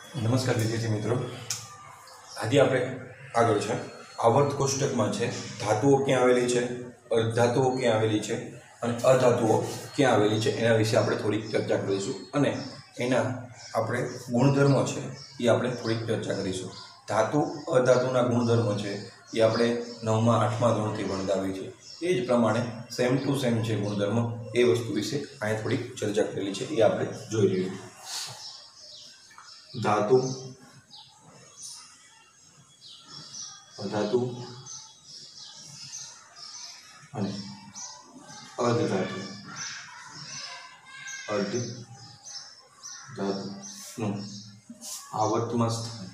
नमस्कार विद्यार्थी मित्रों। आज આપણે આગળ છે આવર્ત કોષ્ટકમાં છે ધાતુઓ ક્યાં આવેલી છે, અર્ધધાતુઓ ક્યાં આવેલી છે અને અધાતુઓ ક્યાં આવેલી છે એના વિશે આપણે થોડીક ચર્ચા કરીશું અને એના આપણે ગુણધર્મો છે એ આપણે થોડીક ચર્ચા કરીશું। ધાતુ અધાતુના ગુણધર્મો છે એ આપણે 9મા 8મા ધોરણથી ભણતા હોઈએ છીએ। એ જ પ્રમાણે સેમ ટુ સેમ છે ગુણધર્મો, એ વસ્તુ વિશે અહીંયા થોડીક ચર્ચા કરેલી છે, એ આપણે જોઈ લઈએ। धातु अधातु અને અર્ધધાતુ અર્ધધાતુનું આવર્તમાં સ્થાન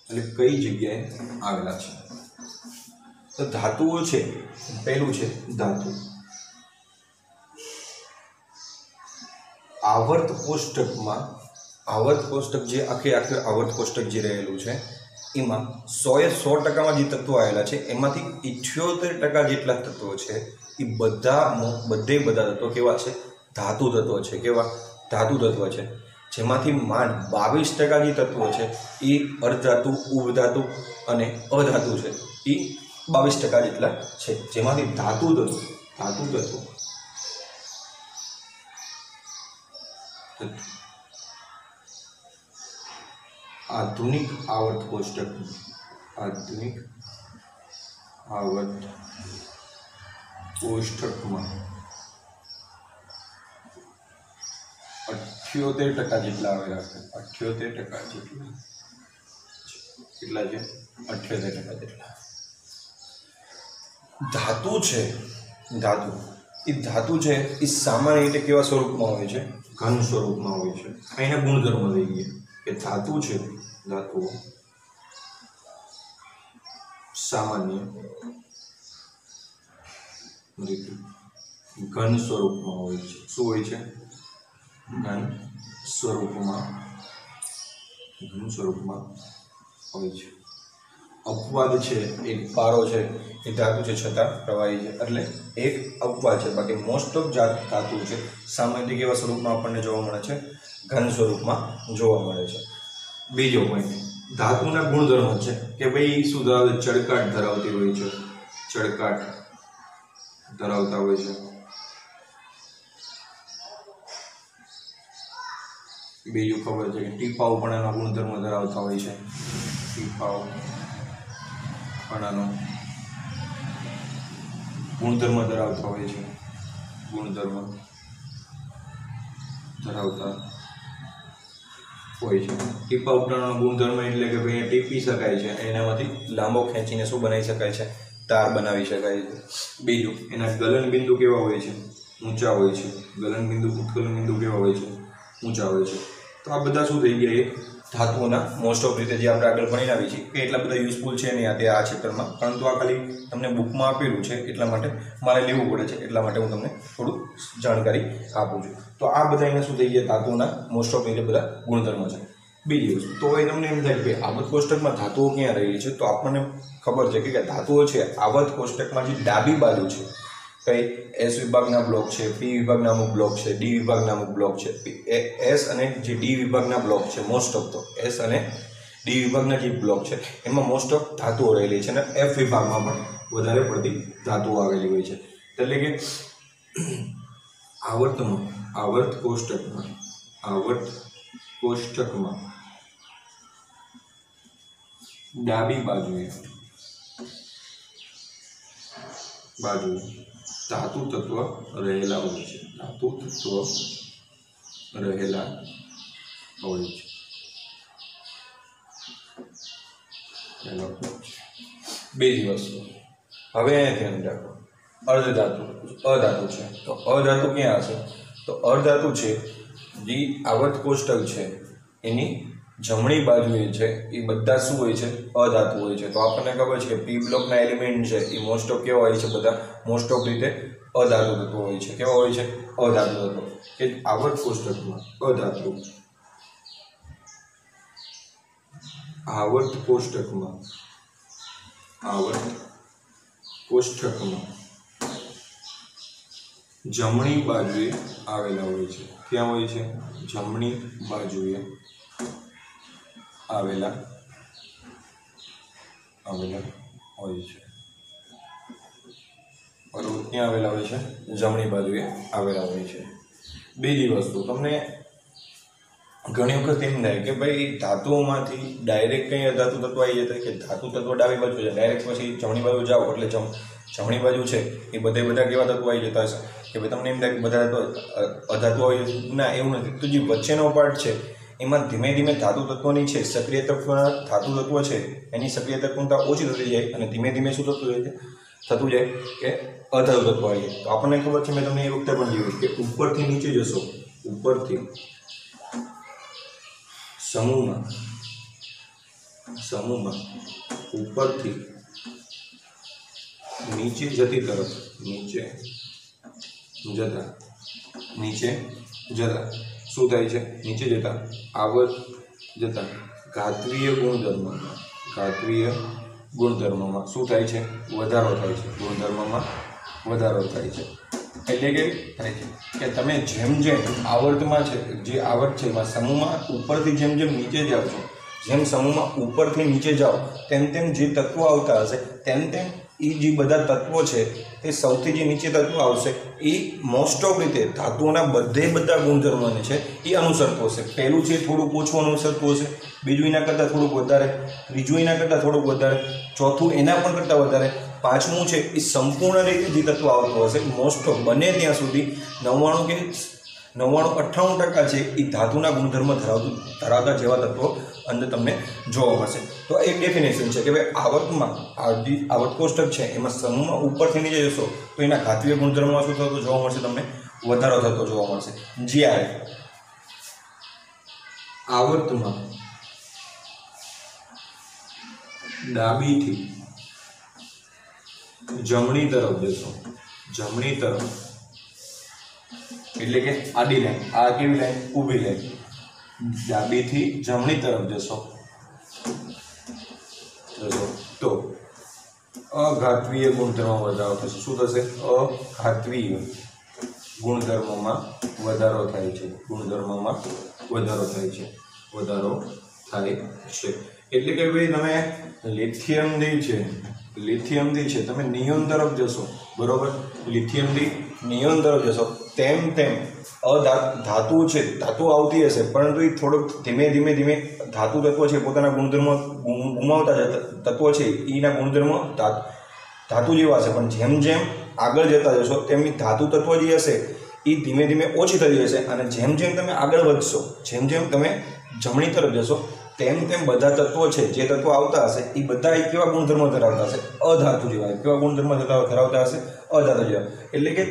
એટલે કઈ જગ્યાએ આવેલા છે। તો ધાતુઓ છે, પહેલું છે ધાતુ। आवर्त कोष्टक में आवर्त कोष्टक जे आखे आवर्त कोष्टक जे रहेलू है एमां 100% में जे तत्वो आवेला छे एमांथी 78% जेटला तत्वो छे ए बधा तत्वो केवा छे? धातु तत्वो छे। केवा? धातु तत्वो छे। जेमांथी मांड 22% जे तत्वो छे ए अर्धधातु, उपधातु अने अधातु छे। ए 22% जेटला छे। जेमांथी धातु तत्वो आधुनिक आवर्त कोष्टक में 78% જેટલા આવેલા છે। 78% જેટલા કેટલા છે? 78% જેટલા। धातु छे, धातु छे ए सामान्य रीते केवा स्वरूपमां होय छे? घन स्वरूपमां होय छे। अहींना गुणधर्म लईए के धातु छे, धातु सामान्य रीते घन स्वरूपमां होय छे। शुं होय छे? घन स्वरूपमां होय छे। अपवाद छे एक पारो छे ए धातु छे छतां प्रवाही छे એટલે એક अपवाद छे। बाकी मोस्ट ऑफ धातु छे सामान्य केवा स्वरूपमां आपणने जोवा मळे छे? घन स्वरूपमां जोवा मळे छे। बीजो पॉइंट धातुना गुणधर्म छे के भाई शुं धरावे? चड़काट धरावती होय छे। चड़काट धरावता होय छे। बीजું खबर छे કે ટીપાઉપણાનો ગુણધર્મ ધરાવતા હોય છે। ટીપાઉપણાનો गुणधर्म धरावता होय छे। गुणधर्म धरावता होय छे। टीपाउपणानो गुणधर्म એટલે કે ભાઈ ટીપી શકાય છે, એનામાંથી લાંબો ખેંચીને શું બનાવી શકાય છે? તાર બનાવી શકાય છે। બીજું એના ગલન બિંદુ કેવા હોય છે? ઊંચા હોય છે। ગલન બિંદુ, ઉત્કલન બિંદુ કેવા હોય છે? ઊંચા હોય છે। तो आ बधा शुं थई गया? धातुओना मोस्ट ऑफ रीते जे आपणे आगळ भणी लावी छे के एटला बधा यूजफुल छे नहीं आ चेप्टरमां, परंतु आ खाली तमने बुकमां आपेલું છે એટલા માટે મારે લેવું પડે છે, એટલા માટે હું તમને થોડું જાણકારી આપું છું। તો આ બધા એને શું થઈ ગયા? धातुओना मोस्ट ऑफ रीते બધા ગુણધર્મો છે। બીજી વસ્તુ તો એ તમને એમ થાય કે આવર્ત કોષ્ટકમાં ધાતુઓ ક્યાં રહેલી છે? તો આપણને ખબર છે કે ધાતુઓ છે આવર્ત કોષ્ટકમાં જે ડાબી બાજુ છે, कई एस विभागना ब्लॉक है, पी विभागना अमुक ब्लॉक है, डी विभागना अमुक ब्लॉक है। एस अने जे डी विभागना ब्लॉक है मोस्ट ऑफ तो एस अने डी विभागना जे ब्लॉक है एमां मोस्ट ऑफ धातुओ रहेली है। एफ विभागमां पण वधारे पड़ती धातुओ आवेली होय छे। એટલે કે આવર્ત કોષ્ટકમાં ડાબી બાજુએ धातु तत्व रहेला होय छे। धातु तत्व रहेला होय छे। बीजी वस्तु हवे ध्यान राखो, अर्धधातु अधातु छे। तो अधातु क्यां हशे? तो अर्धधातु छे जे आवर्त कोष्टक छे एनी जमणी बाजुए छे ए बधा शुं होय छे? अधातु होय छे। तो आपने खबर छे के पी ब्लॉकना एलिमेंट छे ए मोस्ट ऑफ केवा होय छे? बधा मोस्ट ऑफ रीते अधातु तत्व होय छे। केवा होय छे? अधातु तत्व। के आवर्त कोष्टकमां अधातु आवर्त कोष्टक में જમણી બાજુએ આવેલા હોય છે. ક્યાં હોય છે? જમણી બાજુએ આવેલા હોય છે. બરોબર, ક્યાં આવેલા હોય છે? જમણી બાજુએ આવેલા હોય છે. બીજી વસ્તુ, તમને ઘણી વખત એમ થાય કે ભાઈ ધાતુઓમાંથી ડાયરેક્ટ કંઈ અધાતુ તત્વ આવી જતા કે ધાતુ તત્વ ડાબી બાજુ છે, ડાયરેક્ટ પછી જમણી બાજુ જાઓ એટલે જમણી બાજુ છે એ બધા કેવા તત્વો આવી જતા હશે કે ભાઈ તમને એમ થાય કે બધા અધાતુ આવી જશે. ના, એવું નથી. તો જે વચ્ચેનો પાર્ટ છે એમાં ધીમે ધીમે ધાતુ તત્વની છે સક્રિય તત્વ, ધાતુ તત્વ છે એની સક્રિય તત્વતા ઓછી થતી જાય અને ધીમે ધીમે શું થતું જાય કે અધાતુ તત્વ આવી જાય. તો આપણને ખબર છે, મેં તમને એ વખતે પણ કીધું કે ઉપરથી નીચે જશો, ઉપરથી સમૂહમાં ઉપરથી નીચે જતી તરફ નીચે જતા શું થાય છે? નીચે જતા આવત જતા ઘાતવીય ગુણધર્મમાં શું થાય છે? વધારો થાય છે. ગુણધર્મમાં વધારો થાય છે. એટલે કે થાય છે કે તમે જેમ જેમ આવર્તમાં છે, જે આવર્ત છે એમાં સમૂહમાં ઉપરથી જેમ નીચે જાઓ છો, જેમ સમૂહમાં ઉપરથી નીચે જાઓ તેમ જે તત્વો આવતા હશે તેમ એ જે બધા તત્વો છે તે સૌથી જે નીચે તત્વો આવશે એ મોસ્ટ ઓફ રીતે ધાતુઓના બધા ગુણધર્મોને છે એ અનુસરતો હશે. પહેલું છે થોડુંક ઓછું અનુસરતું હશે, બીજું એના કરતાં થોડુંક વધારે, ત્રીજું એના કરતાં થોડુંક વધારે, ચોથું એના પણ કરતાં વધારે, પાંચમું છે એ સંપૂર્ણ રીતે જે તત્વ આવતું હશે મોસ્ટ ઓફ બને ત્યાં સુધી 99-98% છે એ ધાતુના ગુણધર્મ ધરાવતા જેવા તત્વો અંદર તમને જોવા મળશે. તો એક ડેફિનેશન છે કે ભાઈ આવર્તમાં આવર્ત કોષ્ટક છે એમાં સમૂહમાં ઉપરથી નીચે જશો તો એના ઘાતવીય ગુણધર્મમાં શું થતો જોવા મળશે? તમને વધારો થતો જોવા મળશે. જ્યારે આવર્તમાં ડાબીથી જમણી તરફ જશો, જમણી તરફ એટલે કે આડી લાઈન, આ કેવી લાઈન? ઊભી લાઈન. ડાબીથી જમણી તરફ જશો તો અઘાતવીય ગુણધર્મમાં વધારો થશે. શું થશે? અઘાતવીય ગુણધર્મમાં વધારો થાય છે. ગુણધર્મમાં વધારો થાય છે. એટલે કે ભાઈ તમે લિથિયમથી છે તમે નિયોન તરફ જશો, બરોબર? લિથિયમથી નિયોન તરફ જશો તેમ ધાતુ છે, ધાતુ આવતી હશે પરંતુ એ થોડોક ધીમે ધાતુ તત્વો છે પોતાના ગુણધર્મ ગુમાવતા તત્વો છે એના ગુણધર્મ ધાતુ જેવા હશે, પણ જેમ આગળ જતા જશો તેમ ધાતુ તત્વો જે હશે એ ધીમે ઓછી થતી જશે. અને જેમ તમે આગળ વધશો, જેમ તમે જમણી તરફ જશો તેમ બધા તત્વો છે જે તત્વો આવતા હશે એ બધા કેવા ગુણધર્મો ધરાવતા હશે? અધાતુ જેવા. કેવા ગુણધર્મો ધરાવતા હશે? અધાતુ જેવા. એટલે કે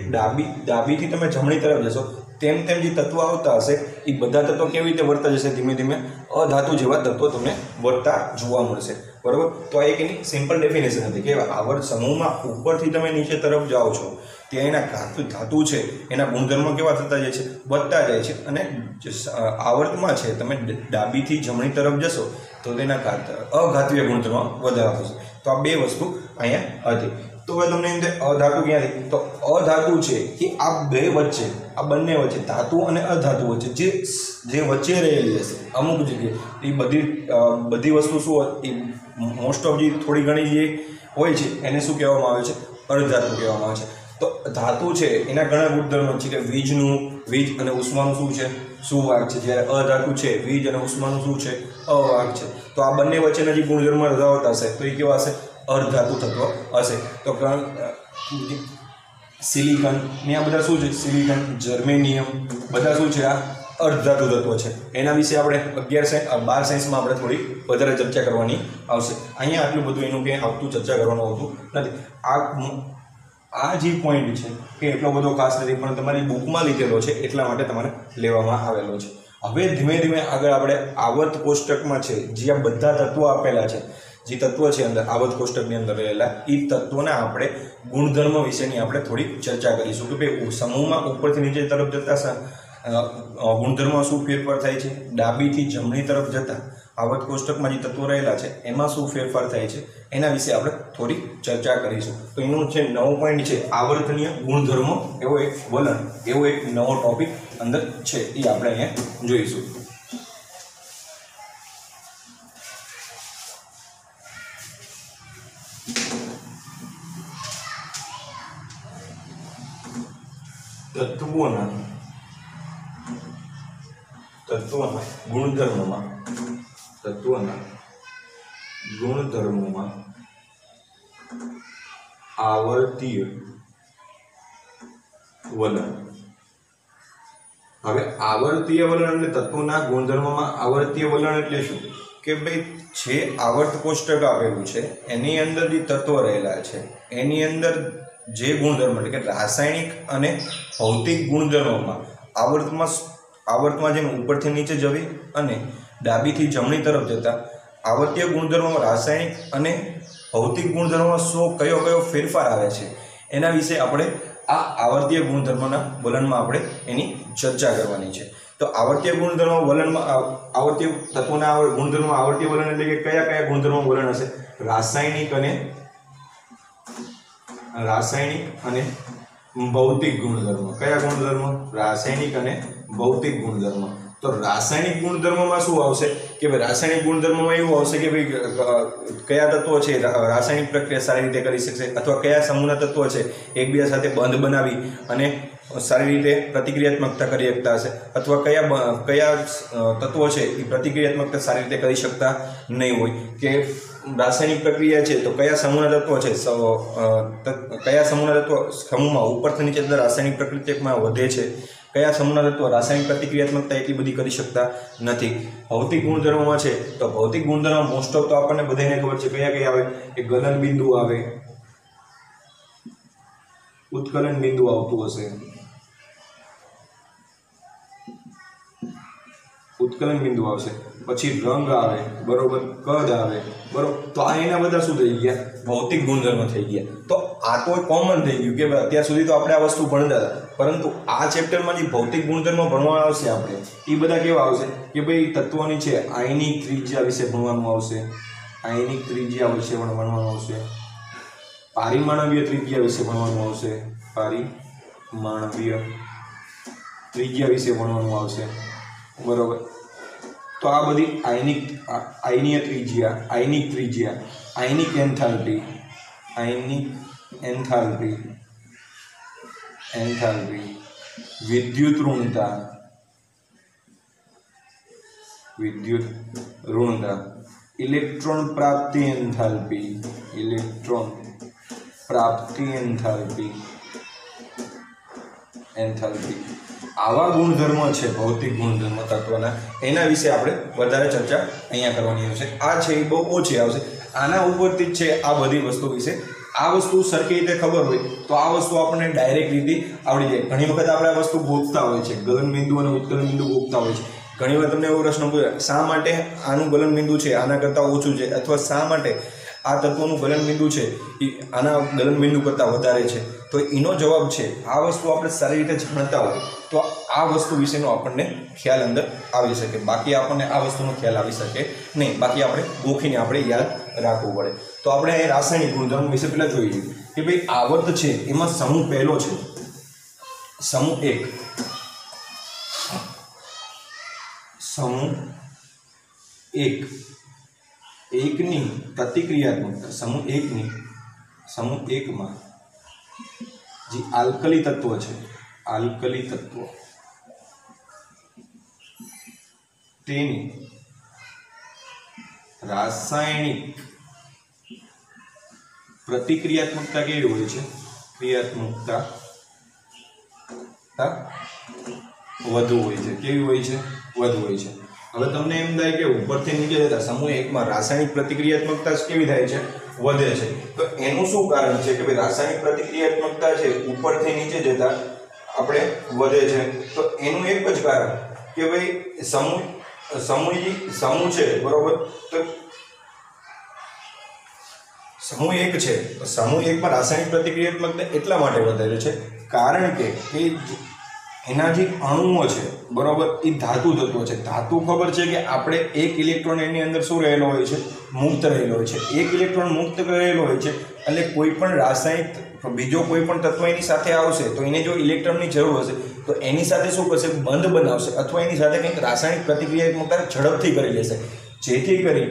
ડાબીથી તમે જમણી તરફ જશો તેમ જે તત્વો આવતા હશે એ બધા તત્વો કેવી રીતે વર્તા જશે? ધીમે અધાતુ જેવા તત્વો તમને વર્તા જોવા મળશે, બરોબર? તો આ એક એની સિમ્પલ ડેફિનેશન હતી કે આવર્ત સમૂહમાં ઉપરથી તમે નીચે તરફ જાઓ છો ત્યાં એના ધાતુ છે એના ગુણધર્મો કેવા થતા જાય છે? વધતા જાય છે. અને આવર્તમાં છે તમે ડાબીથી જમણી તરફ જશો તો તેના અઘાતવીય ગુણધર્મ વધારો થશે. તો આ બે વસ્તુ અહીંયા હતી. તો હવે તમને એમ થાય અધાતુ ક્યાંથી? તો અધાતુ છે કે આ બંને વચ્ચે ધાતુ અને અધાતુ વચ્ચે જે વચ્ચે રહેલી હશે અમુક જગ્યાએ એ બધી વસ્તુ શું હોય એ મોસ્ટ ઓફ જે થોડી ઘણી જે હોય છે એને શું કહેવામાં આવે છે? અર્ધધાતુ કહેવામાં આવે છે. તો ધાતુ છે એના ઘણા ગુણધર્મો છે કે વીજ અને ઉષ્માનું શું છે? સુવાહક છે. જ્યારે અધાતુ છે વીજ અને ઉષ્માનું શું છે? અવાહક છે. તો આ બંને વચ્ચેના જે ગુણધર્મ ધરાવતા હશે તો એ કેવા હશે? અર્ધધાતુ તત્વ હશે. તો સિલિકન ને આ બધા શું છે? સિલિકન, જર્મેનિયમ બધા શું છે? આ અર્ધધાતુ તત્વ છે. એના વિશે આપણે 12 સાયન્સમાં આપણે થોડી વધારે ચર્ચા કરવાની આવશે. અહીંયા આટલું બધું એનું કંઈ આવતું ચર્ચા કરવાનું આવતું નથી. આ જે પોઈન્ટ છે કે એટલો બધો ખાસ નથી પણ તમારી બુકમાં લીધેલો છે એટલા માટે તમારે લેવામાં આવેલો છે. હવે ધીમે આગળ આપણે આવર્ત કોષ્ટકમાં છે જે આ બધા તત્વો આપેલા છે, જે તત્વો છે અંદર આવર્ત કોષ્ટકની અંદર રહેલા એ તત્વોના આપણે ગુણધર્મ વિશેની આપણે થોડી ચર્ચા કરીશું કે ભાઈ સમૂહમાં ઉપરથી નીચે તરફ જતા ગુણધર્મમાં શું ફેરફાર થાય છે, ડાબીથી જમણી તરફ જતા આવર્ત કોષ્ટકમાં જે તત્વો રહેલા છે એમાં શું ફેરફાર થાય છે એના વિશે આપણે થોડી ચર્ચા કરીશું. તો એનું જે નવો પોઈન્ટ છે આવર્તનીય ગુણધર્મો એવો એક વલણ એવો એક નવો ટોપિક અંદર છે એ આપણે અહીંયા જોઈશું. તત્વોના ગુણધર્મોમાં આવર્તીય વલણ. હવે આવર્તીય વલણ એટલે તત્વોના ગુણધર્મોમાં આવર્તીય વલણ એટલે શું કે ભાઈ જે આવર્ત કોષ્ટક આપેલું છે એની અંદર જે તત્વો રહેલા છે એની અંદર જે ગુણધર્મ એટલે કે રાસાયણિક અને ભૌતિક ગુણધર્મોમાં આવર્તમાં જેમ ઉપરથી નીચે જવી અને ડાબીથી જમણી તરફ જતા આવર્તીય ગુણધર્મોમાં રાસાયણિક અને ભૌતિક ગુણધર્મોમાં કયો ફેરફાર આવે છે એના વિશે આપણે આ આવર્તીય ગુણધર્મોના વલણમાં આપણે એની ચર્ચા કરવાની છે. તો આવર્તીય ગુણધર્મો વલણમાં આવર્તીય તત્વોના ગુણધર્મો આવર્તીય વલણ એટલે કે કયા ગુણધર્મો વલણ હશે? રાસાયણિક અને ભૌતિક ગુણધર્મો. કયા ગુણધર્મો? રાસાયણિક અને ભૌતિક ગુણધર્મો. તો રાસાયણિક ગુણધર્મોમાં શું આવશે કે ભાઈ રાસાયણિક ગુણધર્મોમાં એવું આવશે કે ભાઈ કયા તત્વો છે રાસાયણિક પ્રક્રિયા સારી રીતે કરી શકશે અથવા કયા સમૂહના તત્વો છે એકબીજા સાથે બંધ બનાવી અને સારી રીતે પ્રતિક્રિયાત્મકતા કરી શકતા હશે અથવા કયા તત્વો છે એ પ્રતિક્રિયાત્મકતા સારી રીતે કરી શકતા નહીં હોય કે રાસાયણિક પ્રક્રિયા છે તો કયા સમૂહના તત્વો છે સમૂહમાં ઉપરથી નીચે રાસાયણિક પ્રતિક્રિયામાં વધે છે, કયા સમૂહના તત્વો રાસાયણિક પ્રતિક્રિયાત્મકતા એટલી બધી કરી શકતા નથી. ભૌતિક ગુણધર્મોમાં છે તો ભૌતિક ગુણધર્મો મોસ્ટ ઓફ તો આપણને બધાને ખબર છે કયા આવે કે ગલન બિંદુ આવે, ઉત્કલન બિંદુ આવતું હશે, ઉત્કલન બિંદુ આવશે, પછી રંગ આવે, બરોબર, કદ આવે, બરોબર. તો આ એના બધા શું થઈ ગયા? ભૌતિક ગુણધર્મ થઈ ગયા. તો આ તો કોમન થઈ ગયું કે અત્યાર સુધી તો આપણે આ વસ્તુ ભણતા હતા, પરંતુ આ ચેપ્ટરમાં જે ભૌતિક ગુણધર્મો ભણવા આવશે આપણે એ બધા કેવા આવશે કે ભાઈ તત્વોની છે આયનિક ત્રિજ્યા વિશે ભણવાનું આવશે, આયનિક ત્રિજ્યા વિશે ભણવાનું આવશે, પારિમાણવીય ત્રિજ્યા વિશે ભણવાનું આવશે, પારિમાણવીય ત્રિજ્યા વિશે ભણવાનું આવશે, બરોબર. તો આ બધી આયનીય ત્રિજ્યા, આયનિક ત્રિજ્યા, આયનિક એન્થાલ્પી, વિદ્યુત ઋણતા, ઇલેક્ટ્રોન પ્રાપ્તિ એન્થાલ્પી, આવા ગુણધર્મો છે ભૌતિક ગુણધર્મ તત્વના, એના વિશે આપણે વધારે ચર્ચા અહીંયા કરવાની આવશે. આ છે એ બહુ ઓછી આવશે. આના ઉપરથી જ છે આ બધી વસ્તુ વિશે. આ વસ્તુ સરખી રીતે ખબર હોય તો આ વસ્તુ આપણને ડાયરેક્ટ રીતે આવડી જાય. ઘણી વખત આપણે આ વસ્તુ ગોખતા હોય છે, ગલન બિંદુ અને ઉત્કલન બિંદુ ગોખતા હોય છે. ઘણી વાર તમને એવો પ્રશ્ન પૂછે શા માટે આનું ગલન બિંદુ છે આના કરતાં ઓછું છે, અથવા શા માટે આ તત્વનું ગલન બિંદુ છે એ આના ગલન બિંદુ કરતાં વધારે છે. તો એનો જવાબ છે આ વસ્તુ આપણે સારી રીતે જાણતા હોય તો આ વસ્તુ વિશેનો આપણને ખ્યાલ અંદર આવી શકે. બાકી આપણને આ વસ્તુનો ખ્યાલ આવી શકે નહીં. બાકી આપણે ગોખીને આપણે યાદ રાખવું પડે. તો આપણે રાસાયણિક ગુણધર્મ વિશે પહેલાં જોઈએ કે ભાઈ આવર્ત છે એમાં સમૂહ પહેલો છે સમૂહ 1. સમૂહ 1 એકની પ્રતિક્રિયાત્મકતા, સમૂહ 1માં જે આલ્કલી તત્વ છે, આલ્કલી તત્વ તેની રાસાયણિક પ્રતિક્રિયાત્મકતા કેવી હોય છે? ક્રિયાત્મકતા વધુ હોય છે. કેવી હોય છે? વધુ હોય છે. હવે તમને એમ થાય કે ઉપરથી નીચે જતા સમૂહ 1માં રાસાયણિક પ્રતિક્રિયાત્મકતા કેવી થાય છે? વધે છે. તો એનું શું કારણ છે કે ભાઈ રાસાયણિક પ્રતિક્રિયાત્મકતા છે ઉપરથી નીચે જતા આપણે વધે છે? તો એનું એક જ કારણ કે ભાઈ સમૂહ છે, બરોબર. તો સમૂહ 1 છે તો સમૂહ 1માં રાસાયણિક પ્રતિક્રિયાત્મકતા એટલા માટે વધારે છે કારણ કે એના જે અણુઓ છે બરોબર એ ધાતુ તત્વો છે. ધાતુ ખબર છે કે આપણે એક ઇલેક્ટ્રોન એની અંદર શું રહેલો હોય છે, મુક્ત રહેલો હોય છે. એક ઇલેક્ટ્રોન મુક્ત રહેલો હોય છે એટલે કોઈ પણ રાસાયણિક બીજો કોઈ પણ તત્વ એની સાથે આવશે તો એને જો ઇલેક્ટ્રોનની જરૂર હશે તો એની સાથે શું કરશે, બંધ બનાવશે અથવા એની સાથે કંઈક રાસાયણિક પ્રતિક્રિયાત્મકતા ઝડપથી કરી લેશે, જેથી કરી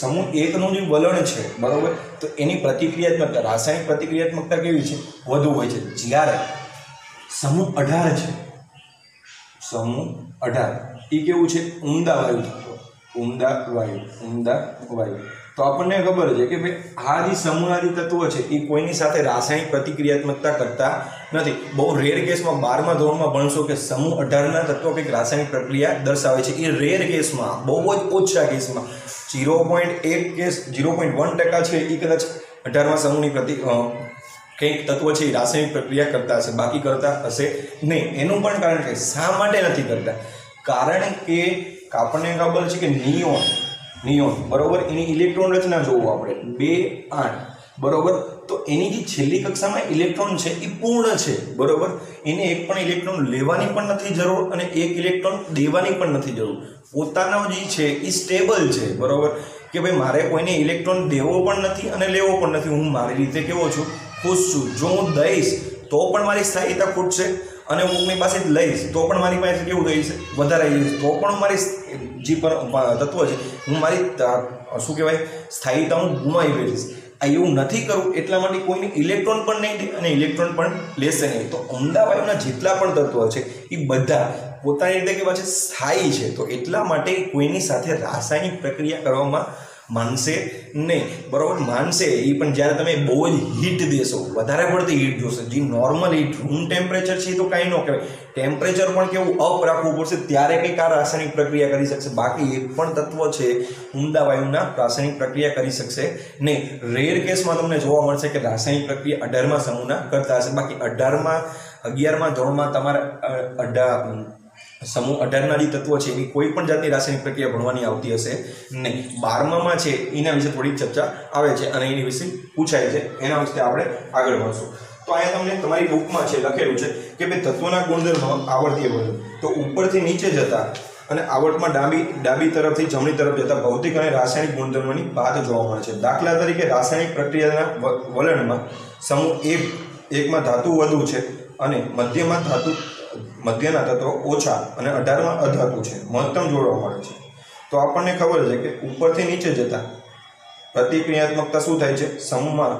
સમૂહ એકનું જે વલણ છે બરોબર તો એની પ્રતિક્રિયાત્મકતા, રાસાયણિક પ્રતિક્રિયાત્મકતા કેવી છે, વધુ હોય છે. જ્યારે સમૂહ 18 છે, સમૂહ 18 એ કેવું છે, ઊંડા વાયુ તત્વ, ઊંડા વાયુ. તો આપણને ખબર છે કે ભાઈ આ જે સમૂહના જે તત્વો છે એ કોઈની સાથે રાસાયણિક પ્રતિક્રિયાત્મકતા કરતા નથી. બહુ રેર કેસમાં 12મા ધોરણમાં ભણશો કે સમૂહ 18ના તત્વો કંઈક રાસાયણિક પ્રક્રિયા દર્શાવે છે. એ રેર કેસમાં, બહુ જ ઓછા કેસમાં 0.1 કેસ 0.1% છે એ કદાચ 18મા સમૂહની કંઈક તત્વ છે એ રાસાયણિક પ્રક્રિયા કરતા હશે, બાકી કરતા હશે નહીં. એનું પણ કારણ કે શા માટે નથી કરતા, કારણ કે આપણને ખબર છે કે નિયોન બરોબર એની ઇલેક્ટ્રોન રચના જોવો આપણે 2 8 બરોબર. તો એની જે છેલ્લી કક્ષામાં ઇલેક્ટ્રોન છે એ પૂર્ણ છે બરોબર. એને એક પણ ઇલેક્ટ્રોન લેવાની પણ નથી જરૂર અને એક ઇલેક્ટ્રોન દેવાની પણ નથી જરૂર. પોતાનો જે છે એ સ્ટેબલ છે બરોબર, કે ભાઈ મારે કોઈને ઇલેક્ટ્રોન દેવો પણ નથી અને લેવો પણ નથી. હું મારી રીતે કેવો છું, ખુશ છું. જો હું દઈશ તો પણ મારી સ્થાયીતા ખૂટશે અને હું કોઈની પાસે લઈશ તો પણ મારી પાસે કેવું થઈ જશે, વધારે આવી જશે. તો પણ મારી જે તત્વ છે હું મારી શું કહેવાય સ્થાયીતા હું ગુમાવી બેઠીશ. આ એવું નથી કરવું એટલા માટે કોઈને ઇલેક્ટ્રોન પણ નહીં દે અને ઇલેક્ટ્રોન પણ લેશે નહીં. તો ઊંડા વાયુના જેટલા પણ તત્વો છે એ બધા પોતાની રીતે કેવા છે, સ્થાયી છે. તો એટલા માટે કોઈની સાથે રાસાયણિક પ્રક્રિયા કરવામાં માનશે નહીં બરોબર. માનશે એ પણ જ્યારે તમે બહુ જ હીટ દેશો, વધારે પડતી હીટ જોશે. જે નોર્મલ હીટ રૂમ ટેમ્પરેચર છે એ તો કાંઈ ન કહેવાય, ટેમ્પરેચર પણ કેવું અપ રાખવું પડશે ત્યારે કંઈક આ રાસાયણિક પ્રક્રિયા કરી શકશે. બાકી એક પણ તત્વ છે ઊંડા વાયુના રાસાયણિક પ્રક્રિયા કરી શકશે નહીં. રેર કેસમાં તમને જોવા મળશે કે રાસાયણિક પ્રક્રિયા 18મા સમૂહના કરતા હશે. બાકી 11મા ધોરણમાં તમારે સમૂહ 18ના જે તત્વો છે એની કોઈ પણ જાતની રાસાયણિક પ્રક્રિયા ભણવાની આવતી હશે નહીં. 12મામાં છે એના વિશે થોડીક ચર્ચા આવે છે અને એની વિશે પૂછાય છે, એના વિશે આપણે આગળ ભણશું. તો અહીંયા તમને તમારી બુકમાં છે લખેલું છે કે ભાઈ તત્વોના ગુણધર્મો આવર્તીય વર્તન. તો ઉપરથી નીચે જતા અને આવર્તમાં ડાબી તરફથી જમણી તરફ જતા ભૌતિક અને રાસાયણિક ગુણધર્મોની વાત જોવા મળે છે. દાખલા તરીકે રાસાયણિક પ્રક્રિયાના વલણમાં સમૂહ એકમાં ધાતુ વધુ છે અને મધ્યના તત્વો ઓછા અને 18માં અધાતુ છે, મહત્તમ જોવા મળે છે. તો આપણને ખબર છે કે ઉપરથી નીચે જતા પ્રતિક્રિયાત્મકતા શું થાય છે સમૂહમાં,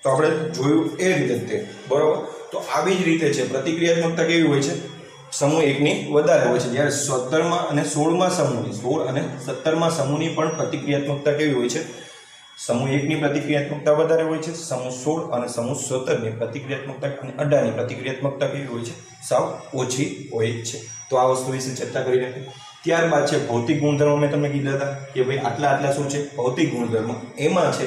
તો આપણે જોયું એ રીતે તે બરોબર. તો આવી જ રીતે છે પ્રતિક્રિયાત્મકતા કેવી હોય છે, સમૂહ એકની વધારે હોય છે. જ્યારે 17મા અને 16મા સમૂહની 16 અને 17મા સમૂહની પણ પ્રતિક્રિયાત્મકતા કેવી હોય છે, સમૂહ એકની પ્રતિક્રિયાત્મકતા વધારે હોય છે. સમૂહ 16 અને સમૂહ 17ની પ્રતિક્રિયાત્મકતા અને 18ની પ્રતિક્રિયાત્મકતા કેવી હોય છે, સાવ ઓછી હોય છે. તો આ વસ્તુ વિશે ચર્ચા કરી રાખી. ત્યારબાદ છે ભૌતિક ગુણધર્મો. મેં તમને કીધા હતા કે ભાઈ આટલા શું છે ભૌતિક ગુણધર્મો. એમાં છે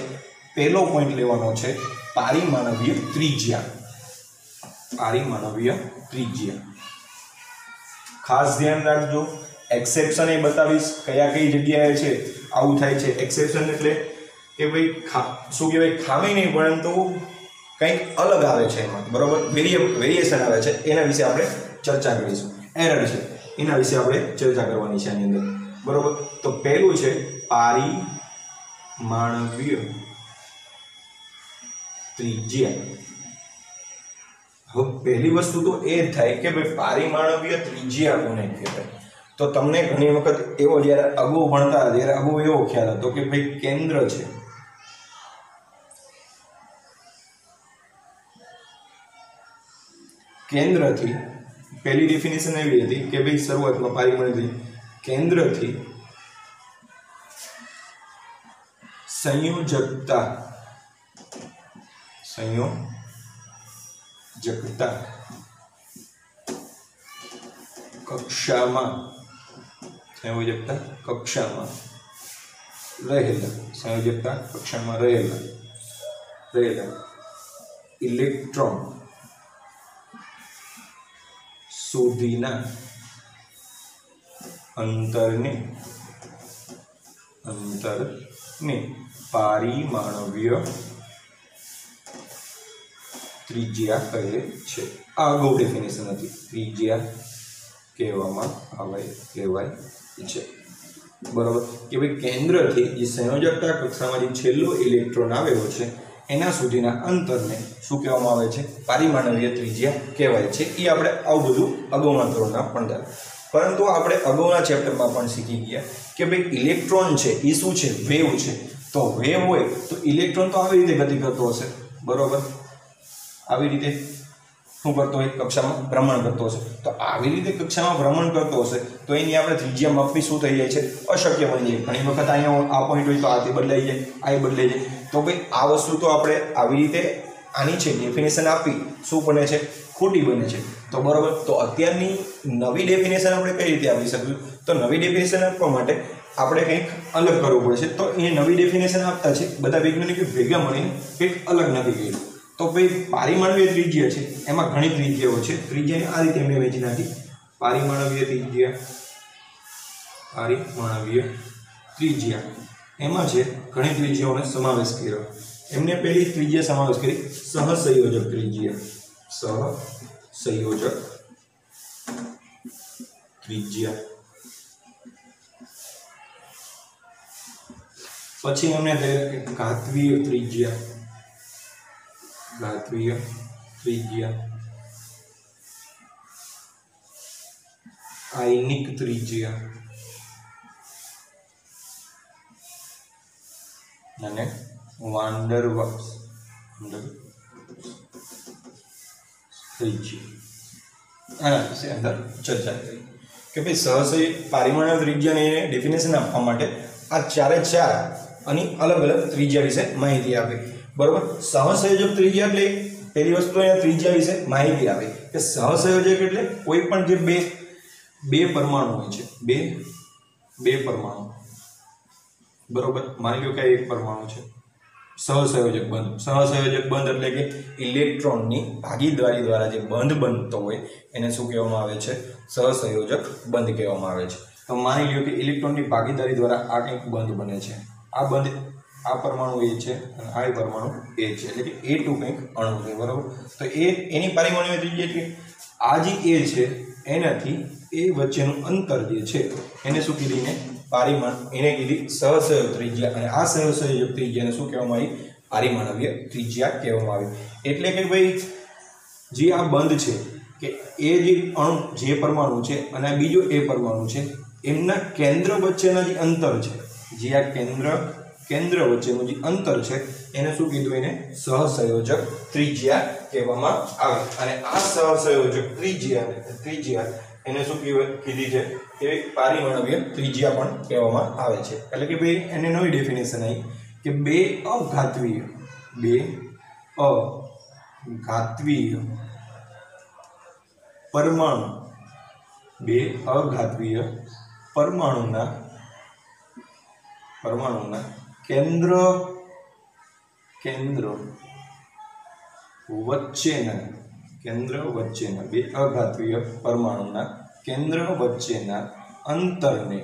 પહેલો પોઈન્ટ લેવાનો છે પારિમાણવીય ત્રિજ્યા. પારિમાણવીય ત્રિજ્યા ખાસ ધ્યાન રાખજો. એક્સેપ્શન એ બતાવીશ કઈ જગ્યાએ છે આવું થાય છે. એક્સેપ્શન એટલે કે ભાઈ શું કહેવાય, ખામી નહીં પરંતુ કંઈક અલગ આવે છે એમાં બરોબર, વેરિએશન આવે છે. એના વિશે આપણે ચર્ચા કરીશું. એરર છે એના વિશે આપણે ચર્ચા કરવાની છે આની અંદર બરોબર. તો પહેલું છે પારિમાણવીય ત્રિજ્યા. હવે પહેલી વસ્તુ તો એ થાય કે ભાઈ પારિમાણવીય ત્રિજ્યા કોને કહેવાય. તો તમને ઘણી વખત એવો જ્યારે અગાઉ ભણતા ત્યારે અગાઉ એવો ખ્યાલ હતો કે ભાઈ કેન્દ્ર છે, કેન્દ્રથી પહેલી ડેફિનેશન એવી હતી કે ભાઈ શરૂઆતમાં પારિમાણિક કેન્દ્રથી સંયોજકતા કક્ષામાં રહેલા ઇલેક્ટ્રોન સુધીના અંતરને પારિમાણવીય ત્રિજ્યા કહે છે. આ અગાઉ ડેફિનેશન હતી. ત્રિજ્યા કહેવામાં કહેવાય છે. બરાબર કે ભાઈ કેન્દ્રથી જે સંયોજકતા કક્ષામાં જે છેલ્લો ઇલેક્ટ્રોન આવેલો છે એના સુધીના અંતરને શું કહેવામાં આવે છે? પારિમાણિક ત્રિજ્યા કહેવાય છે. એ આપણે આવું બધું અગાઉના ધોરણના ભણતા. પરંતુ આપણે અગાઉના ચેપ્ટરમાં પણ શીખી ગયા કે ભાઈ ઇલેક્ટ્રોન છે એ શું છે? વેવ છે. તો વેવ હોય તો ઇલેક્ટ્રોન તો આવી રીતે ગતિ કરતો હશે. બરોબર, આવી રીતે શું કરતો હોય? કક્ષામાં ભ્રમણ કરતો હશે. તો આવી રીતે કક્ષામાં ભ્રમણ કરતો હશે તો એની આપણે ત્રિજ્યા માપવી શું થઈ જાય છે? અશક્ય બની જાય. ઘણી વખત અહીંયા આ પોઈન્ટ હોય તો આથી બદલાઈ જાય, આ બદલાઈ જાય. તો ભાઈ આ વસ્તુ તો આપણે આવી રીતે આની છે ડેફિનેશન આપી શું બને છે? ખોટી બને છે. તો બરોબર, તો અત્યારની નવી ડેફિનેશન આપણે કઈ રીતે આપી શકીશું? તો નવી ડેફિનેશન આપવા માટે આપણે કંઈક અલગ કરવું પડશે. તો એ નવી ડેફિનેશન આપતા છે બધા વૈજ્ઞાનિકો ભેગા મળીને કંઈક અલગ નથી કર્યું. તો ભાઈ પારિમાણિક ત્રિજ્યા છે એમાં ઘણી ત્રિજ્યાઓ છે. ત્રિજ્યાને આ રીતે મેં વહેંચી નાખી. પારિમાણિક ત્રિજ્યા એમાં છે ઘણી ત્રિજ્યાઓને સમાવેશ કર્યો. એમને પહેલી ત્રિજ્યા સમાવેશ કરી સહસંયોજક ત્રિજ્યા. સહસંયોજક ત્રિજ્યા. પછી એમને ઘાતવીય ત્રિજ્યા. આયનિક ત્રિજ્યા અને વાન ડર વાલ્સ ત્રિજ્યા. આના વિશે અંદર ચર્ચા કરી કે ભાઈ સહસંયોજક પારિમાણિક ત્રિજ્યાને ડેફિનેશન આપવા માટે આ ચારે ચાર અને અલગ અલગ ત્રિજ્યા વિશે માહિતી આપી. બરોબર, સહસંયોજક ત્રિજ્યા એટલે પહેલી વસ્તુ અહીંયા ત્રિજ્યા વિશે માહિતી આપી કે સહસંયોજક એટલે કોઈ પણ જે બે પરમાણુ હોય છે, બે પરમાણુ. બરોબર, માની લો કે એક પરમાણુ છે. સહસંયોજક બંધ. સહસંયોજક બંધ એટલે કે ઇલેક્ટ્રોનની ભાગીદારી દ્વારા જે બંધ બનતો હોય એને શું કહેવામાં આવે છે? સહસંયોજક બંધ કહેવામાં આવે છે. તો માની લો કે ઇલેક્ટ્રોનની ભાગીદારી દ્વારા આ કંઈક બંધ બને છે. આ બંધ, આ પરમાણુ એ છે અને આ પરમાણુ એ છે, એટલે કે A2 કંઈક અણુ છે. બરાબર, તો એની પારિમાણિક ત્રિજ્યા એટલે આ જે A છે એનાથી એ વચ્ચેનું અંતર જે છે એને શું કીધી? એને કીધી સહસંયોજક ત્રિજ્યા. અને આ સહસંયોજક ત્રિજ્યાને શું કહેવામાં આવી? પારિમાણિક ત્રિજ્યા કહેવામાં આવી. એટલે કે ભાઈ જે આ બંધ છે કે એ જે અણુ, જે પરમાણુ છે અને આ બીજો એ પરમાણુ છે, એમના કેન્દ્ર વચ્ચેના જે અંતર છે, જે આ કેન્દ્ર વચ્ચેનું જે અંતર છે એને શું કીધું? એને સહસંયોજક ત્રિજ્યા કહેવામાં આવે. અને આ સહસંયોજક ત્રિજ્યા એને શું કીધી છે? કે પારિમાણિક ત્રિજ્યા પણ કહેવામાં આવે છે. એટલે કે ભાઈ એને નવી ડેફિનેશન આવી કે બે અઘાતવીય પરમાણુ, બે અઘાતવીય પરમાણુના કેન્દ્ર વચ્ચેના બે અઘાતવીય પરમાણુના કેન્દ્ર વચ્ચેના અંતરને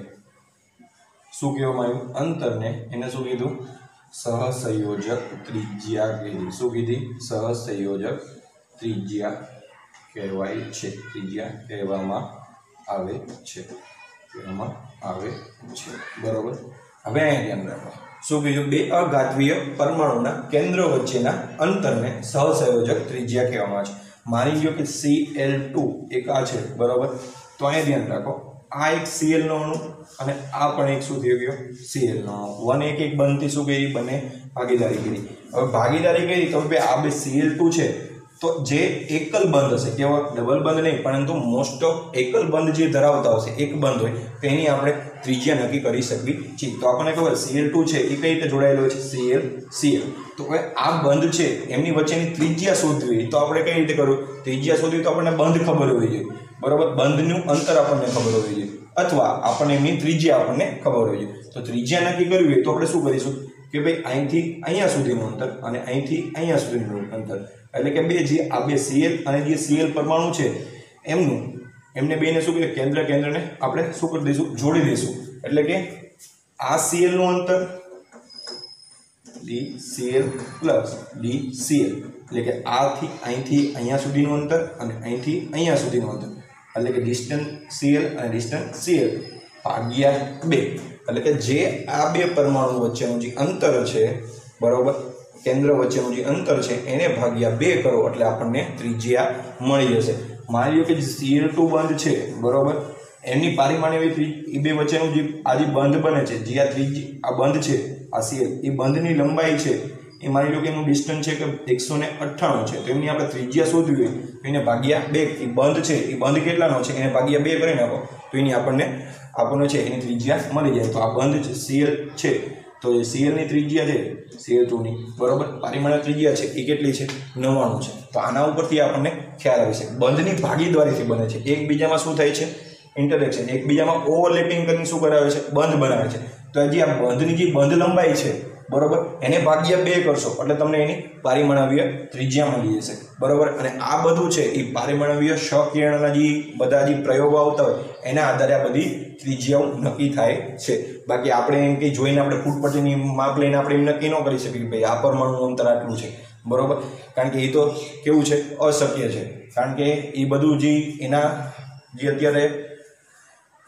શું કહેવામાં આવ્યું? અંતરને એને શું કીધું? સહસંયોજક ત્રિજ્યા કીધી. શું કીધી? સહસંયોજક ત્રિજ્યા કહેવાય છે. ત્રિજ્યા કહેવામાં આવે છે. બરોબર, હવે અહીંયા ધ્યાન રાખો શું કીધું? બે અઘાતવીય પરમાણુના કેન્દ્ર વચ્ચેના અંતરને સહસંયોજક ત્રિજ્યા કહેવામાં આવે છે. માની લો કે Cl2 એક આ છે. બરોબર, તો અહીંયા ધ્યાન રાખો આ એક Cl નો અણુ અને આ પણ એક શું થઈ ગયો? Cl નો અણુ. વન એક બંધથી શું કરી? બંને ભાગીદારી કરી. હવે ભાગીદારી કરી તો આ બે Cl2 છે તો જે એકલ બંધ હશે, કેવો? ડબલ બંધ નહીં, પરંતુ મોસ્ટ ઓફ એકલ બંધ જે ધરાવતા હશે, એક બંધ હોય તો એની આપણે ત્રિજ્યા નક્કી કરી શકવી છીએ. તો આપણને ખબર Cl2 છે એ કઈ રીતે જોડાયેલો છે? Cl. તો હવે આ બંધ છે એમની વચ્ચેની ત્રિજ્યા શોધવી તો આપણે કઈ રીતે કરવું? ત્રિજ્યા શોધવી તો આપણને બંધ ખબર હોવી જોઈએ. બરોબર, બંધનું અંતર આપણને ખબર હોવી જોઈએ અથવા આપણને એમની ત્રિજ્યા આપણને ખબર હોવી જોઈએ. તો ત્રિજ્યા નક્કી કરવી હોય તો આપણે શું કરીશું કે ભાઈ અહીંથી અહીંયા સુધીનું અંતર અને અહીંથી અહીંયા સુધીનું અંતર, એટલે કે આ બે Cl અને જે Cl પરમાણુ છે એમને બેને શું કહીએ? કેન્દ્રને આપણે શું કરી દઈશું? જોડી દઈશું. એટલે કે આ Cl નું અંતર DCl પ્લસ DCl એટલે કે આથી અહીંથી અહીંયા સુધીનું અંતર અને અહીંથી અહીંયા સુધીનું અંતર એટલે કે ડિસ્ટન્સ Cl અને ડિસ્ટન્સ Cl ભાગ્યા 2 એટલે કે જે આ બે પરમાણુ વચ્ચેનું જે અંતર છે બરોબર કેન્દ્ર વચ્ચેનું જે અંતર છે એને ભાગ્યા 2 કરો એટલે આપણને ત્રિજ્યા મળી જશે. માની લો કે Cl2 બંધ છે બરોબર એમની પારિમાણિક એ બે વચ્ચેનું જે આ જે બંધ બને છે જે આ બંધ છે આ Cl એ બંધની લંબાઈ છે એ માની લો કે એનું ડિસ્ટન્સ છે કે 198 છે તો એમની આપણે ત્રિજ્યા શોધવી હોય તો એને ભાગ્યા 2 એ બંધ છે એ બંધ કેટલાનો છે એને ભાગ્યા 2 કરી નાખો તો એની આપણને છે એની ત્રિજ્યા મળી જાય. તો આ બંધ છે Cl છે તો એ Cl ની ત્રિજ્યા છે Cl2 ની બરોબર પારિમાણિક ત્રિજ્યા છે એ કેટલી છે 99 છે. તો આના ઉપરથી આપણને ખ્યાલ આવે છે બંધની ભાગીદારીથી બને છે એકબીજામાં શું થાય છે ઇન્ટરેક્શન એકબીજામાં ઓવરલેપિંગ કરીને શું કરાવે છે બંધ બનાવે છે. તો હજી આ બંધની જે બંધ લંબાઈ છે બરોબર એને ભાગ્યા 2 કરશો એટલે તમને એની પારિમાણિક ત્રિજ્યા મળી જશે બરોબર. અને આ બધું છે એ પારિમાણિક સહકિરણના જે બધા જે પ્રયોગો આવતા હોય એના આધારે આ બધી ત્રિજ્યાઓ નક્કી થાય છે. બાકી આપણે એમ કે જોઈને આપણે ફૂટપટ્ટીની માપ લઈને આપણે એમ નક્કી ન કરી શકીએ કે ભાઈ આ પરમાણુનું અંતર આટલું છે બરોબર કારણ કે એ તો કેવું છે અશક્ય છે કારણ કે એ બધું જે એના જે અત્યારે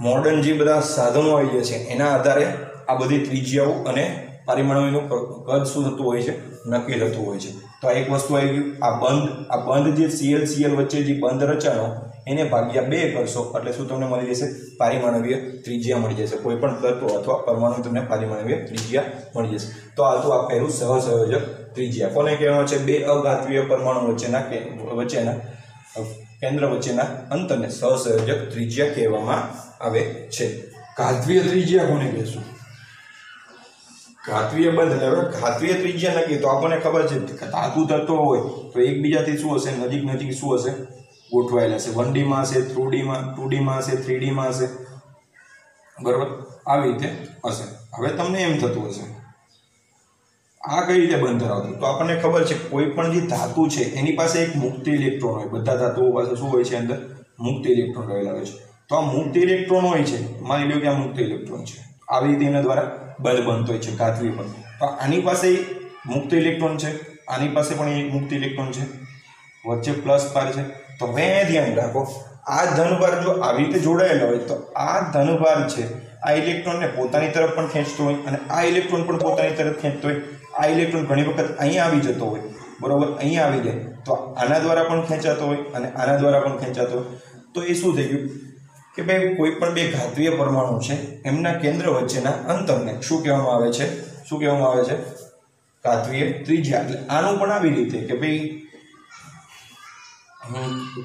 મોડર્ન જે બધા સાધનો આવી ગયા છે એના આધારે આ બધી ત્રિજ્યાઓ અને પારિમાણોનું કદ શું થતું હોય છે નક્કી થતું હોય છે. તો આ એક વસ્તુ આવી ગયું આ બંધ જે Cl વચ્ચે જે બંધ રચાણો એને ભાગ્યા 2 કરશો એટલે શું તમને મળી જશે પારિમાણિક ત્રિજ્યા મળી જશે કોઈ પણ તત્વ અથવા પરમાણુ તમને પારિમાણિક ત્રિજ્યા મળી જશે. તો આ પહેલું સહસંયોજક ત્રિજ્યા કોને કહેવામાં છે બે અઘાતવીય પરમાણુ વચ્ચેના કેન્દ્ર વચ્ચેના અંતરને સહસંયોજક ત્રિજ્યા કહેવામાં આવે છે. ઘાતવીય ત્રિજ્યા કોને કહેશું ઘાતવીય બંધ એટલે ઘાતવીય ત્રિજ્યા નક્કી તો આપણને ખબર છે કે ધાતુ તત્વો હોય તો એકબીજાથી શું હશે નજીક શું હશે ગોઠવાયેલા હશે 1D માં હશે 2D માં હશે 3D માં હશે બરોબર આવી રીતે હશે. હવે તમને એમ થતું હશે આ કઈ રીતે બંધ ધરાવતું તો આપણને ખબર છે કોઈ પણ જે ધાતુ છે એની પાસે એક મુક્ત ઇલેક્ટ્રોન હોય બધા ધાતુઓ પાસે શું હોય છે અંદર મુક્ત ઇલેક્ટ્રોન રહેલા હોય છે. તો આ મુક્ત ઇલેક્ટ્રોન હોય છે માની લો કે આ મુક્ત ઇલેક્ટ્રોન છે આવી રીતે એના દ્વારા બંધ બનતો હોય છે ઘાતવી બંધ. તો આની પાસે મુક્ત ઇલેક્ટ્રોન છે આની પાસે પણ એક મુક્ત ઇલેક્ટ્રોન છે વચ્ચે પ્લસ પાર છે. તો હવે ધ્યાન રાખો આ ધનભાર જો આવી રીતે જોડાયેલો હોય તો આ ધનભાર છે આ ઇલેક્ટ્રોનને પોતાની તરફ પણ ખેંચતો હોય અને આ ઇલેક્ટ્રોન પણ પોતાની તરફ ખેંચતો હોય. આ ઇલેક્ટ્રોન ઘણી વખત અહીંયા આવી જતો હોય બરોબર અહીંયા આવી જાય તો આના દ્વારા પણ ખેંચાતો હોય અને આના દ્વારા પણ ખેંચાતો હોય. તો એ શું થઈ ગયું કે ભાઈ કોઈ પણ બે ઘાતવીય પરમાણુ છે એમના કેન્દ્ર વચ્ચેના અંતરને શું કહેવામાં આવે છે ઘાતવીય ત્રિજ્યા. એટલે આનું પણ આવી રીતે કે ભાઈ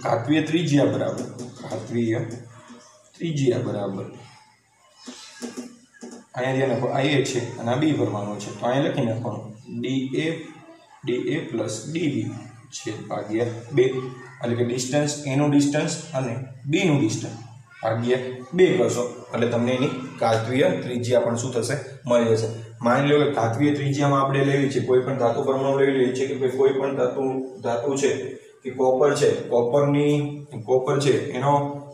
ઘાતવીય ત્રિજ્યા બરાબર અહીંયા આ એ છે અને આ બી પરમાણુ છે તો અહીંયા લખી નાખવાનું DA પ્લસ DB છે ભાગ્યા 2 એટલે કે ડિસ્ટન્સ એનું ડિસ્ટન્સ અને બી નું ડિસ્ટન્સ ભાગ્યા 2 કરશો એટલે તમને એની ઘાતવીય ત્રિજ્યા પણ શું થશે મળી જશે. માની લો કે ઘાતવીય ત્રિજ્યામાં આપણે લેવી છે કોઈ પણ ધાતુ પરમાણુ લઈ લઈએ છે કે ભાઈ કોઈ પણ ધાતુ છે કે કોપર છે એનો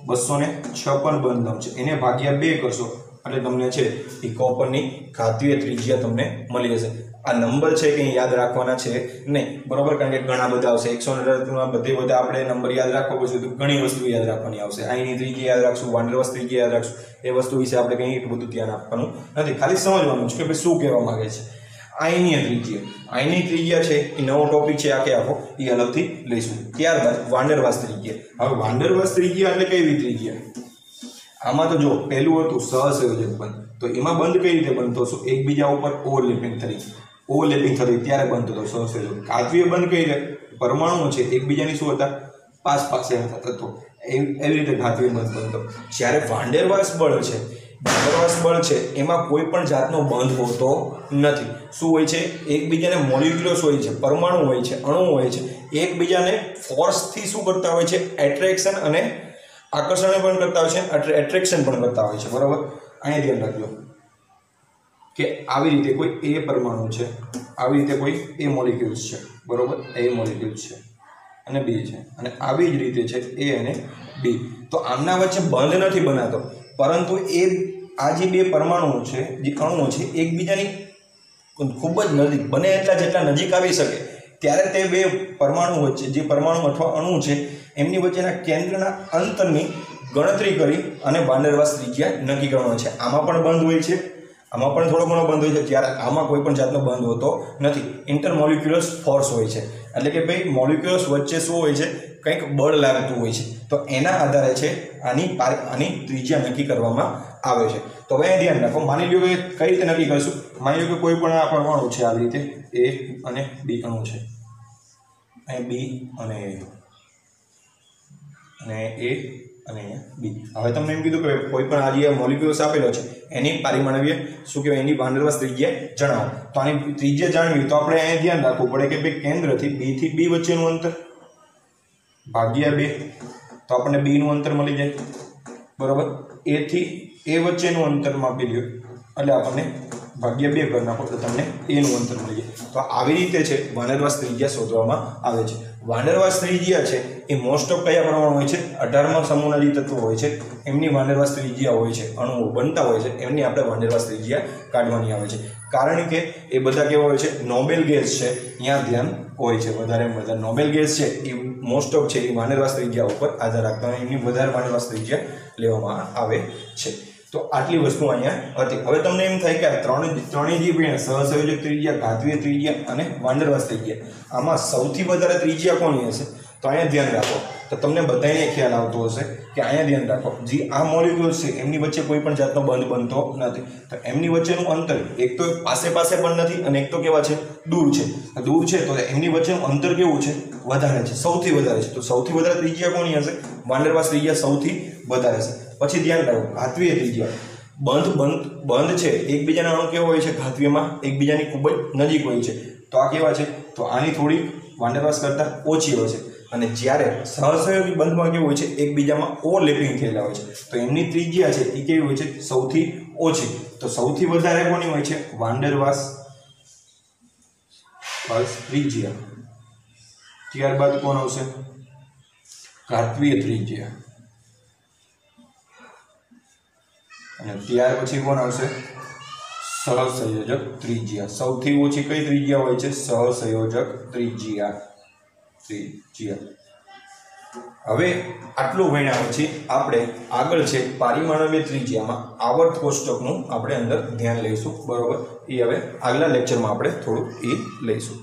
256 બંધમ છે એને ભાગ્યા 2 કરશો એટલે તમને છે એ કોપરની ઘાતવીય ત્રિજ્યા તમને મળી જશે. આ નંબર છે કે યાદ રાખવાના છે નહીં બરોબર કારણ કે ઘણા બધા આવશે 168 બધે બધા આપણે નંબર યાદ રાખવા પડશે તો ઘણી વસ્તુ યાદ રાખવાની આવશે. આઈની ત્રિજ્યા યાદ રાખશું વાન ડર વાલ્સ ત્રિજ્યા યાદ રાખશું એ વસ્તુ વિશે આપણે કંઈ એટલું બધું ધ્યાન આપવાનું નથી ખાલી સમજવાનું છે કે ભાઈ શું કહેવા માંગે છે. આઈની ત્રિજ્યા છે એ નવો ટોપિક છે આખો એ અલગથી લઈશું. ત્યારબાદ વાન ડર વાલ્સ ત્રિજ્યા. હવે વાન ડર વાલ્સ ત્રિજ્યા એટલે કેવી ત્રિજ્યા આમાં તો જો પહેલું હતું સહસંયોજક બંધ તો એમાં બંધ કઈ રીતે બનતો એકબીજા ઉપર ઓવરલેપિંગ થતી ત્યારે બંધ થતો સહસંયોજક. ઘાતવીય બંધ કઈ રીતે પરમાણુ છે એકબીજાની શું હતા પાસ થતો એવી રીતે ઘાતવીય બંધ બનતો. જ્યારે વાન ડર વાલ્સ બળ છે એમાં કોઈ પણ જાતનો બંધ હોતો નથી. શું હોય છે એકબીજાને મોલિક્યુલ્સ હોય છે પરમાણુ હોય છે અણુ હોય છે એકબીજાને ફોર્સથી શું કરતા હોય છે એટ્રેક્શન અને આકર્ષણ પણ કરતા હોય છે એટ્રેક્શન પણ કરતા હોય છે બરાબર. અહીંયા ધ્યાન રાખજો કે આવી રીતે કોઈ એ પરમાણુ છે આવી રીતે કોઈ એ મોલિક્યુલ્સ છે બરાબર એ મોલિક્યુલ્સ છે અને બી છે અને આવી જ રીતે છે એ અને બી. તો આમના વચ્ચે બંધ નથી બનાતો પરંતુ એ આ જે બે પરમાણુઓ છે જે અણુઓ છે એકબીજાની ખૂબ જ નજીક બને એટલા જેટલા નજીક આવી શકે ત્યારે તે બે પરમાણુ વચ્ચે જે પરમાણુ અથવા અણુ છે એમની વચ્ચેના કેન્દ્રના અંતરની ગણતરી કરી અને વાન ડેર વાલ્સ ત્રિજ્યા નક્કી કરવાનો છે. આમાં પણ બંધ હોય છે, આમાં પણ થોડો ઘણો બંધ હોય છે, જ્યારે આમાં કોઈ પણ જાતનો બંધ હોતો નથી. ઇન્ટરમોલિક્યુલર ફોર્સ હોય છે, એટલે કે ભાઈ મોલિક્યુલ્સ વચ્ચે શું હોય છે, કંઈક બળ લાગતું હોય છે. તો એના આધારે છે આની ત્રિજ્યા નક્કી કરવામાં આવે છે. તો હવે ધ્યાન રાખો, માની લો કે કઈ રીતે નક્કી કરીશું. માની લો કે કોઈ પણ આ પરમાણુ છે, આવી રીતે A અને B અણુ છે, અહીં B અને A અને B. હવે તમને એમ કીધું કે કોઈ પણ આ જે મોલિક્યુલ્સ આપેલો છે એની પારિમાણિક શું કહેવાય, એની વાન ડેર વાલ્સ ત્રિજ્યા જણાવો. તો આની ત્રિજ્યા જાણવી તો આપણે અહીં ધ્યાન રાખવું પડે કે ભાઈ કેન્દ્રથી B થી B વચ્ચેનું અંતર ભાગ્યા 2, તો આપણને B નું અંતર મળી જાય, બરોબર. A થી A વચ્ચેનું અંતર માપી લ્યો એટલે આપણને ભાગ્યા 2 કરી નાખો તો તમને A નું અંતર મળી જાય. તો આવી રીતે છે વાન ડેર વાલ્સ ત્રિજ્યા શોધવામાં આવે છે. વાન ડેર વાલ્સ ત્રિજ્યા છે એ મોસ્ટ ઓફ કયા પ્રમાણ હોય છે, 18મા સમૂહના જે તત્વો હોય છે એમની વાન ડેર વાલ્સ ત્રિજ્યા હોય છે, અણુઓ બનતા હોય છે એમની આપણે વાન ડેર વાલ્સ ત્રિજ્યા કાઢવાની આવે છે. કારણ કે એ બધા કેવા હોય છે, નોબેલ ગેસ છે, ત્યાં ધ્યાન હોય છે વધારે વધારે. નોબેલ ગેસ છે એ મોસ્ટ ઓફ છે એ વાન ડેર વાલ્સ ત્રિજ્યા ઉપર આધાર રાખતા હોય, એમની વધારે વાન ડેર વાલ્સ ત્રિજ્યા લેવામાં આવે છે. તો આટલી વસ્તુ અહીંયા હતી. હવે તમને એમ થાય કે આ ત્રણેય જે સહસંયોજક ત્રિજ્યા, ઘાતવીય ત્રિજ્યા અને વાન ડેર વાલ્સ ત્રિજ્યા, આમાં સૌથી વધારે ત્રિજ્યા કોની હશે? તો અહીંયા ધ્યાન રાખો, તો તમને બધાને ખ્યાલ આવતો હશે કે અહીંયા ધ્યાન રાખો, જે આ મોલિક્યુલ્સ છે એમની વચ્ચે કોઈ પણ જાતનો બંધ બનતો નથી. તો એમની વચ્ચેનું અંતર એક તો પાસે પણ નથી અને એક તો કેવા છે, દૂર છે. દૂર છે તો એમની વચ્ચેનું અંતર કેવું છે, વધારે છે, સૌથી વધારે છે. તો સૌથી વધારે ત્રિજ્યા કોની હશે? વાન ડેર વાલ્સ ત્રિજ્યા સૌથી વધારે છે. પછી ધ્યાન રાખો, ઘાતવીય ત્રિજ્યા, બંધ છે, એકબીજાના અણુ કેવો હોય છે, ઘાતવીયમાં એકબીજાની ખૂબ જ નજીક હોય છે. તો આ કેવા છે, તો આની થોડી વાન ડેર વાલ્સ કરતાં ઓછી હોય છે. અને જ્યારે સહસંયોગી બંધમાં કેવું હોય છે, એકબીજામાં ઓવરલેપિંગ થયેલા હોય છે. તો એમની ત્રિજ્યા છે એ કેવી હોય છે, સૌથી ઓછી. તો સૌથી વધારે કોની હોય છે? વાન ડેર વાલ્સ ત્રિજ્યા. ત્યારબાદ કોણ આવશે? ઘાતવીય ત્રિજ્યા. અને ત્યાર પછી કોણ આવશે? સહસંયોજક ત્રિજ્યા. સૌથી ઓછી કઈ ત્રિજ્યા હોય છે? સહસંયોજક ત્રિજ્યા. હવે આટલું ભણ્યા પછી આપણે આગળ છે પારિમાણિક ત્રિજ્યામાં આવર્ત કોષ્ટકનું આપણે અંદર ધ્યાન લઈશું, બરોબર. એ હવે આગલા લેક્ચરમાં આપણે થોડું એ લઈશું.